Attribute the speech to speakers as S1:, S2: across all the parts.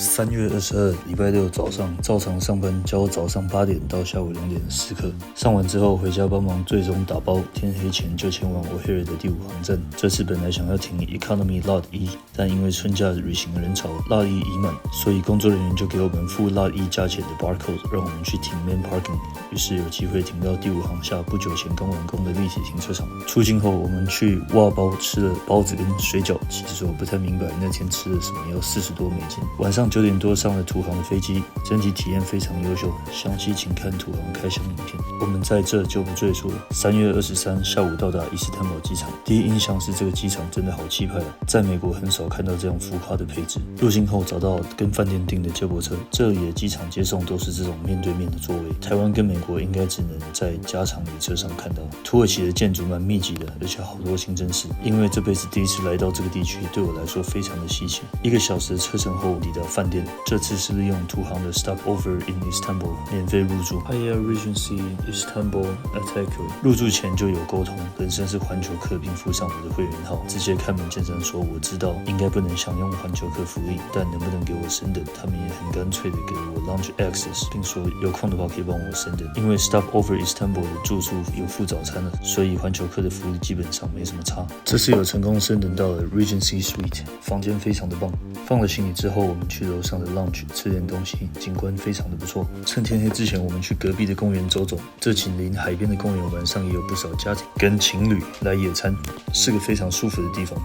S1: 3月22礼拜六早上照常上班，叫我早上8点到下午2点时刻。上完之后回家帮忙，最终打包，天黑前就前往 O'Hare 的第5航站。这次本来想要停 Economy Lot 1，但因为春假旅行人潮 Lot 1已满，所以工作人员就给我们付 Lot 1价钱的 barcode， 让我们去停 Main Parking。于是有机会停到第5航厦不久前刚完工的立体停车场。出境后，我们去挖包吃了包子跟水饺。其实我不太明白那天吃了什么，要40多美金。晚上9点多上了土航的飞机，整体体验非常优秀，详细请看土航开箱影片。我们在这就不赘述了。3月23下午到达伊斯坦堡机场，第一印象是这个机场真的好气派啊！在美国很少看到这样浮夸的配置。入境后找到跟饭店订的接驳车，这里的机场接送都是这种面对面的座位。台湾跟美国应该只能在加长礼车上看到。土耳其的建筑蛮密集的，而且好多清真寺。因为这辈子第一次来到这个地区，对我来说非常的稀奇。1个小时的车程后抵达饭店，这次是利用土航的 Stopover in Istanbul 免费入住 Hyatt Regency Istanbul Ataköy。入住前就有沟通，本身是环球客，并附上我的会员号，直接开门见山说我知道应该不能享用环球客福利，但能不能给我升等？他们也很干脆的给我 Lounge Access， 并说有空的话可以帮我升等。因为 Stopover Istanbul 的住宿有附早餐了，所以环球客的福利基本上没什么差。这次有成功升等到了 Regency Suite， 房间非常的棒。放了行李之后，我们去楼上的 lounge 吃点东西，景观非常的不错。趁天黑之前，我们去隔壁的公园走走。这紧邻海边的公园，晚上也有不少家庭跟情侣来野餐，是个非常舒服的地方。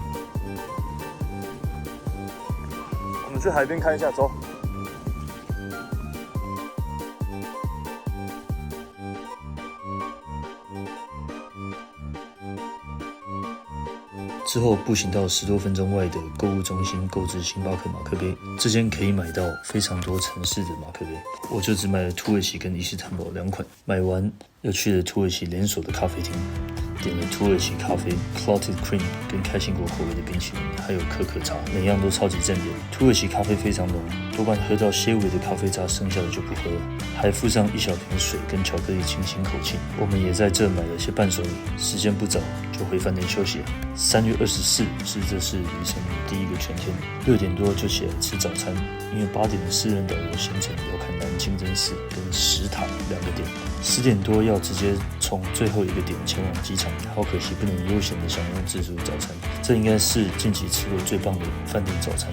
S1: 我们去海边看一下，走。之后步行到10多分钟外的购物中心购置星巴克马克杯，这间可以买到非常多城市的马克杯，我就只买了土耳其跟伊斯坦堡2款。买完又去了土耳其连锁的咖啡厅，点了土耳其咖啡 Clotted Cream 跟开心果口味的冰淇淋，还有可可茶，每样都超级正点。土耳其咖啡非常浓，多半喝到些微的咖啡渣，剩下的就不喝了。还附上1小瓶水跟巧克力清新口气。我们也在这买了些伴手礼，时间不早，就回饭店休息了。3月24是这次旅程的第1个全天，6点多就起来吃早餐，因为8点的私人导游行程要看南清真寺跟石塔2个点，10点多要直接从最后一个点前往机场，好可惜不能悠闲的享用自助早餐。这应该是近期吃过最棒的饭店早餐，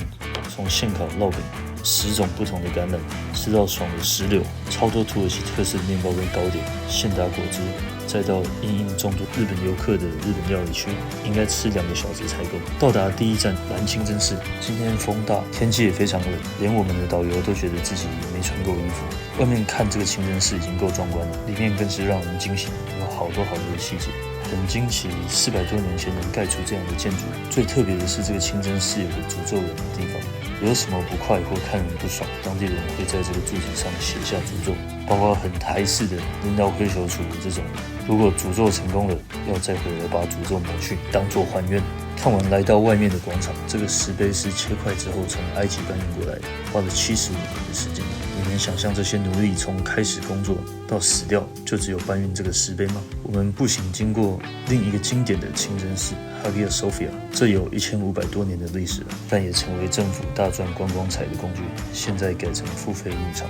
S1: 从现烤烙饼10种不同的橄榄，吃到爽的石榴，超多土耳其特色的面包跟糕点，现打果汁，再到因众多日本游客的日本料理区，应该吃2个小时才够。到达第1站南清真寺，今天风大，天气也非常冷，连我们的导游都觉得自己没穿够衣服。外面看这个清真寺已经够壮观了，里面更是让人惊喜，有好多的细节。很惊奇，400多年前能盖出这样的建筑。最特别的是这个清真寺有个诅咒人的地方，有什么不快或看人不爽，当地人会在这个柱子上写下诅咒，包括很台式的领导灰球处这种，如果诅咒成功了，要再回来把诅咒抹去，当作还愿。看完来到外面的广场，这个石碑是切块之后从埃及搬运过来的，花了75年的时间。你能想象这些奴隶从开始工作到死掉，就只有搬运这个石碑吗？我们步行经过另一个经典的清真寺 Hagia Sophia， 这有1500多年的历史了，但也成为政府大赚观光财的工具。现在改成付费入场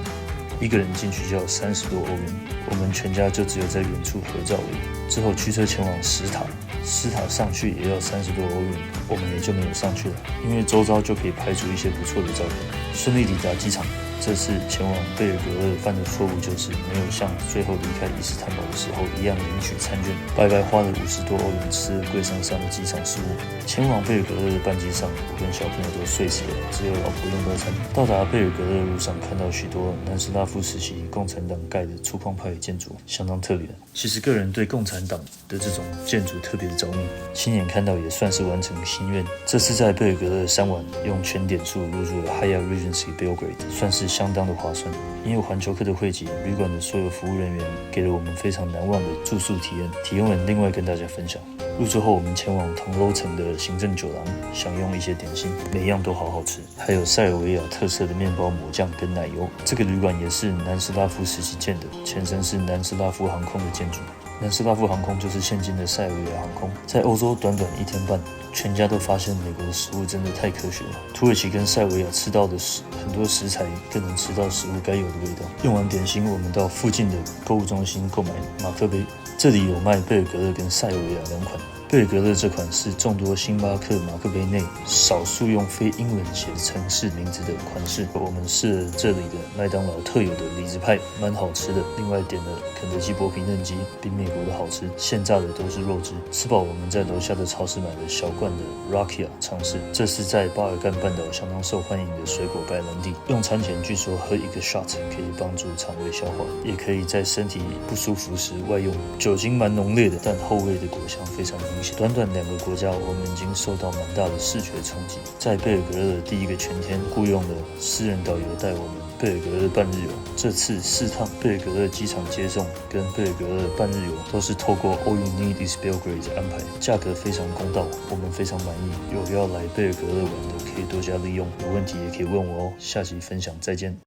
S1: ，1个人进去就要30多欧元。我们全家就只有在远处合照而已。之后驱车前往石塔，石塔上去也要30多欧元，我们也就没有上去了，因为周遭就可以拍出一些不错的照片。顺利抵达机场。这次前往贝尔格勒犯的错误就是没有像最后离开伊斯坦堡的时候一样领取餐券，白白花了50多欧元吃了贵上的机场食物。前往贝尔格勒的班机上，我跟小朋友都睡死了，只有老婆用到餐。到达贝尔格勒路上，看到许多南斯拉夫时期共产党盖的粗犷派建筑，相当特别。其实个人对共产党的这种建筑特别的着迷，亲眼看到也算是完成心愿。这次在贝尔格勒3晚，用全点数入住了 Hyatt Regency Belgrade， 算是相当的划算。因为环球客的汇集，旅馆的所有服务人员给了我们非常难忘的住宿体验，体验文另外跟大家分享。入住后，我们前往同楼层的行政酒廊，享用一些点心，每样都好好吃。还有塞尔维亚特色的面包抹酱跟奶油。这个旅馆也是南斯拉夫时期建的，前身是南斯拉夫航空的建筑。南斯拉夫航空就是现今的塞尔维亚航空。在欧洲短短1天半全家都发现美国的食物真的太科学了。土耳其跟塞维亚吃到的很多食材，更能吃到食物该有的味道。用完点心，我们到附近的购物中心购买马克杯，这里有卖贝尔格勒跟塞维亚2款。贝尔格勒这款是众多星巴克马克杯内少数用非英文写城市名字的款式。我们试了这里的麦当劳特有的李子派，蛮好吃的。另外点了肯德基薄皮嫩鸡，比美国的好吃，现炸的都是肉汁。吃饱，我们在楼下的超市买了小罐的 Rakia 尝试，这是在巴尔干半岛相当受欢迎的水果白兰地。用餐前据说喝一个 shot 可以帮助肠胃消化，也可以在身体不舒服时外用。酒精蛮浓烈的，但后味的果香非常明显。短短2个国家，我们已经受到蛮大的视觉冲击。在贝尔格勒的第1个全天，雇用了私人导游带我们贝尔格勒半日游。这次4趟贝尔格勒机场接送跟贝尔格勒半日游都是透过 All You Need Is Belgrade 安排，价格非常公道，我们非常满意。有要来贝尔格勒玩的可以多加利用，有问题也可以问我哦。下集分享再见。